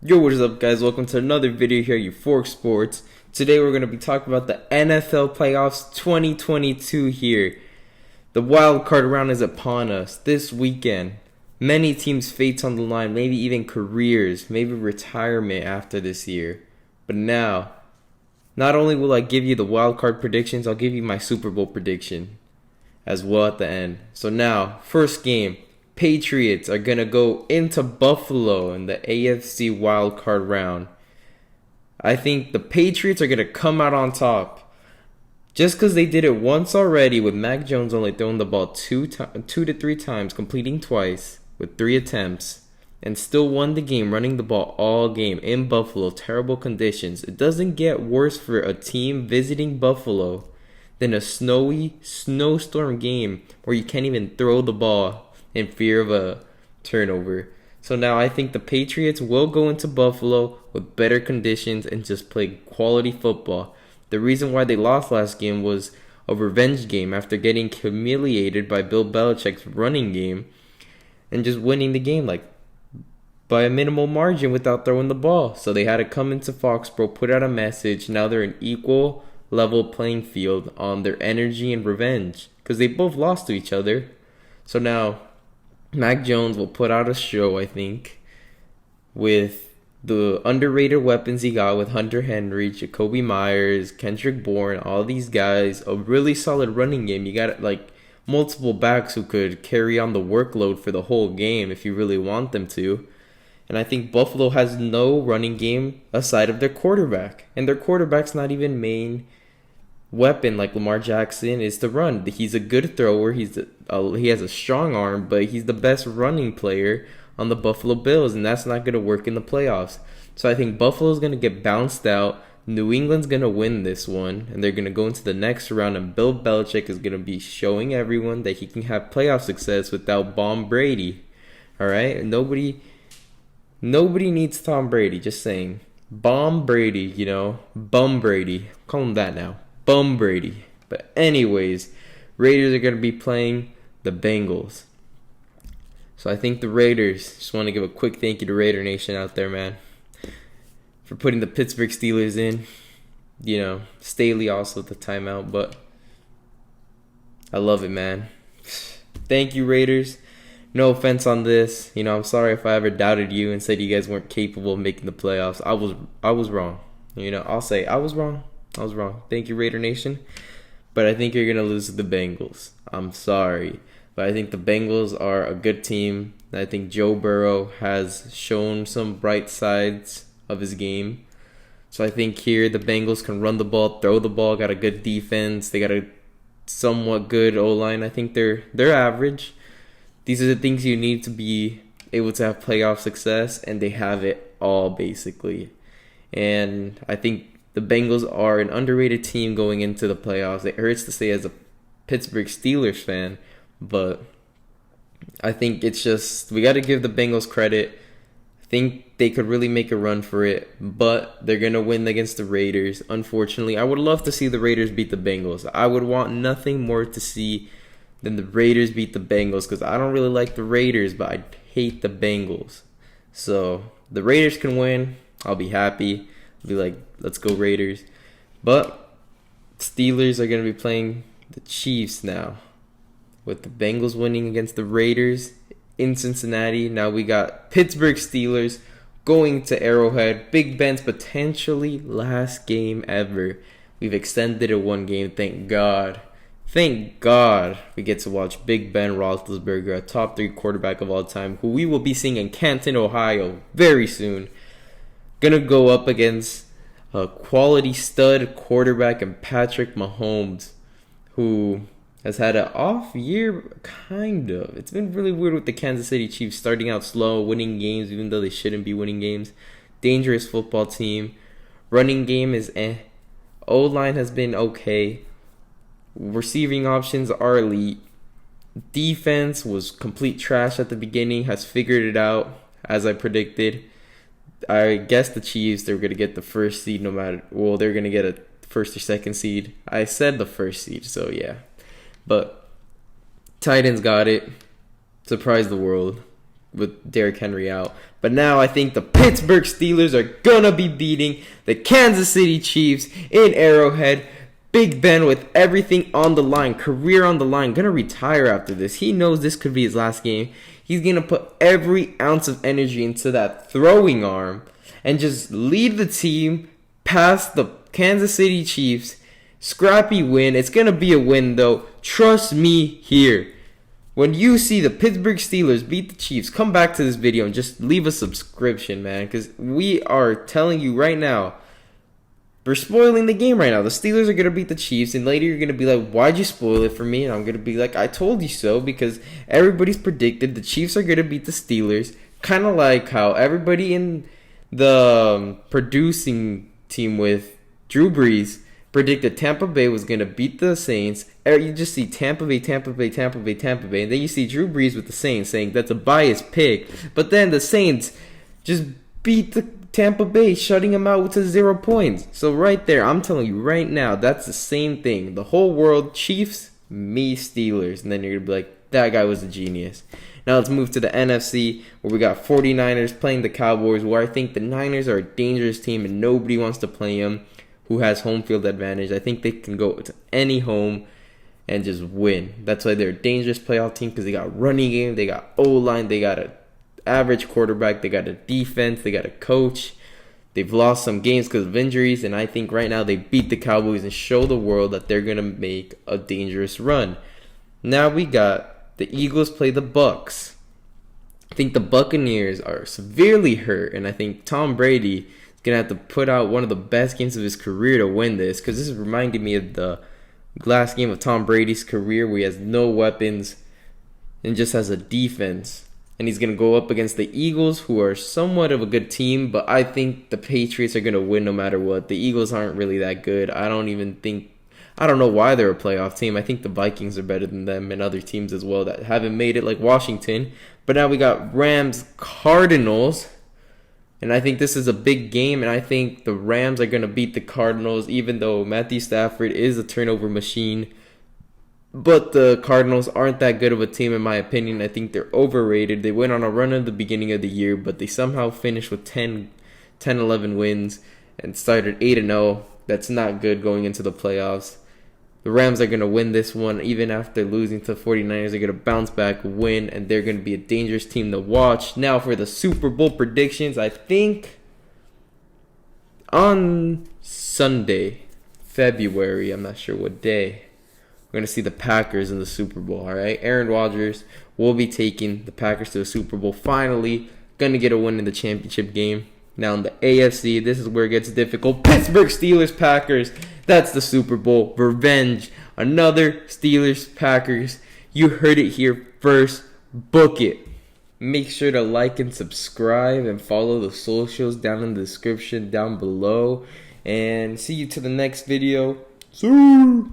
Yo, what is up, guys? Welcome to another video here at Euphoric Sports. Today we're going to be talking about the NFL Playoffs 2022 here. The wild card round is upon us this weekend. Many teams' fates on the line, maybe even careers, maybe retirement after this year. But now, not only will I give you the wild card predictions, I'll give you my Super Bowl prediction as well at the end. So now, first game. Patriots are going to go into Buffalo in the AFC wildcard round. I think the Patriots are going to come out on top. Just because they did it once already with Mac Jones only throwing the ball two to three times, completing twice with 3 attempts, and still won the game running the ball all game in Buffalo. Terrible conditions. It doesn't get worse for a team visiting Buffalo than a snowy snowstorm game where you can't even throw the ball in fear of a turnover. So now I think the Patriots will go into Buffalo with better conditions and just play quality football. The reason why they lost last game was a revenge game after getting humiliated by Bill Belichick's running game and just winning the game like by a minimal margin without throwing the ball. So they had to come into Foxborough, put out a message. Now they're an equal level playing field on their energy and revenge because they both lost to each other. So now Mac Jones will put out a show, I think, with the underrated weapons he got with Hunter Henry, Jacoby Myers, Kendrick Bourne, all these guys. A really solid running game. You got like multiple backs who could carry on the workload for the whole game if you really want them to. And I think Buffalo has no running game aside of their quarterback. And their quarterback's not even main weapon like Lamar Jackson is to run. He's a good thrower. He has a strong arm, but he's the best running player on the Buffalo Bills, and that's not going to work in the playoffs. So I think Buffalo's going to get bounced out. New England's going to win this one, and they're going to go into the next round, and Bill Belichick is going to be showing everyone that he can have playoff success without Tom Brady. All right? Nobody needs Tom Brady, just saying. Bum Brady. Bum Brady. Call him that now. Bum Brady. But anyways, Raiders are going to be playing the Bengals. So I think the Raiders, just want to give a quick thank you to Raider Nation out there, man, for putting the Pittsburgh Steelers in. Staley also at the timeout, but I love it, man. Thank you, Raiders. No offense on this. I'm sorry if I ever doubted you and said you guys weren't capable of making the playoffs. I was wrong. I'll say I was wrong. Thank you, Raider Nation. But I think you're going to lose to the Bengals. I'm sorry. But I think the Bengals are a good team. I think Joe Burrow has shown some bright sides of his game. So I think here the Bengals can run the ball, throw the ball, got a good defense. They got a somewhat good O-line. I think they're average. These are the things you need to be able to have playoff success, and they have it all basically. And I think the Bengals are an underrated team going into the playoffs. It hurts to say as a Pittsburgh Steelers fan, but I think it's just, we got to give the Bengals credit. I think they could really make a run for it, but they're going to win against the Raiders. Unfortunately, I would love to see the Raiders beat the Bengals. I would want nothing more to see than the Raiders beat the Bengals because I don't really like the Raiders, but I hate the Bengals. So the Raiders can win. I'll be happy. Be like, let's go Raiders. But Steelers are going to be playing the Chiefs now, with the Bengals winning against the Raiders in Cincinnati. Now we got Pittsburgh Steelers going to Arrowhead. Big Ben's potentially last game ever. We've extended it one game, thank God. Thank God we get to watch Big Ben Roethlisberger, a top 3 quarterback of all time, who we will be seeing in Canton, Ohio very soon. Gonna go up against a quality stud quarterback in Patrick Mahomes, who has had an off year, kind of. It's been really weird with the Kansas City Chiefs starting out slow, winning games even though they shouldn't be winning games. Dangerous football team. Running game is O-line has been okay. Receiving options are elite. Defense was complete trash at the beginning, has figured it out as I predicted. I guess the Chiefs, they're going to get the first seed they're going to get a first or second seed. I said the first seed, so yeah. But Titans got it. Surprised the world with Derrick Henry out. But now I think the Pittsburgh Steelers are gonna be beating the Kansas City Chiefs in Arrowhead. Big Ben with everything on the line, career on the line, gonna retire after this. He knows this could be his last game. He's gonna put every ounce of energy into that throwing arm and just lead the team past the Kansas City Chiefs. Scrappy win. It's gonna be a win though. Trust me here. When you see the Pittsburgh Steelers beat the Chiefs, come back to this video and just leave a subscription, man, because we are telling you right now, we're spoiling the game right now. The Steelers are going to beat the Chiefs, and later you're going to be like, why'd you spoil it for me? And I'm going to be like, I told you so, because everybody's predicted the Chiefs are going to beat the Steelers. Kind of like how everybody in the producing team with Drew Brees predicted Tampa Bay was going to beat the Saints. You just see Tampa Bay, Tampa Bay, Tampa Bay, Tampa Bay. And then you see Drew Brees with the Saints saying that's a biased pick. But then the Saints just beat the Tampa Bay, shutting them out to 0 points. So right there, I'm telling you right now, that's the same thing. The whole world, Chiefs, me, Steelers. And then you're going to be like, that guy was a genius. Now let's move to the NFC, where we got 49ers playing the Cowboys, where I think the Niners are a dangerous team and nobody wants to play them. Who has home field advantage. I think they can go to any home and just win. That's why they're a dangerous playoff team, because they got running game, they got O-line, they got an average quarterback, they got a defense, they got a coach. They've lost some games because of injuries, and I think right now they beat the Cowboys and show the world that they're going to make a dangerous run. Now we got the Eagles play the Bucks. I think the Buccaneers are severely hurt, and I think Tom Brady going to have to put out one of the best games of his career to win this, because this is reminding me of the last game of Tom Brady's career where he has no weapons and just has a defense. And he's going to go up against the Eagles, who are somewhat of a good team, but I think the Patriots are going to win no matter what. The Eagles aren't really that good. I don't know why they're a playoff team. I think the Vikings are better than them and other teams as well that haven't made it, like Washington. But now we got Rams-Cardinals. And I think this is a big game, and I think the Rams are going to beat the Cardinals, even though Matthew Stafford is a turnover machine. But the Cardinals aren't that good of a team, in my opinion. I think they're overrated. They went on a run at the beginning of the year, but they somehow finished with 10-11 wins and started 8-0. That's not good going into the playoffs. The Rams are going to win this one. Even after losing to the 49ers, they're going to bounce back, win, and they're going to be a dangerous team to watch. Now for the Super Bowl predictions, I think on Sunday, February, I'm not sure what day, we're going to see the Packers in the Super Bowl, all right? Aaron Rodgers will be taking the Packers to the Super Bowl. Finally, going to get a win in the championship game. Now in the AFC, this is where it gets difficult. Pittsburgh Steelers, Packers. That's the Super Bowl. Revenge. Another Steelers, Packers. You heard it here first. Book it. Make sure to like and subscribe and follow the socials down in the description down below. And see you to the next video. See you.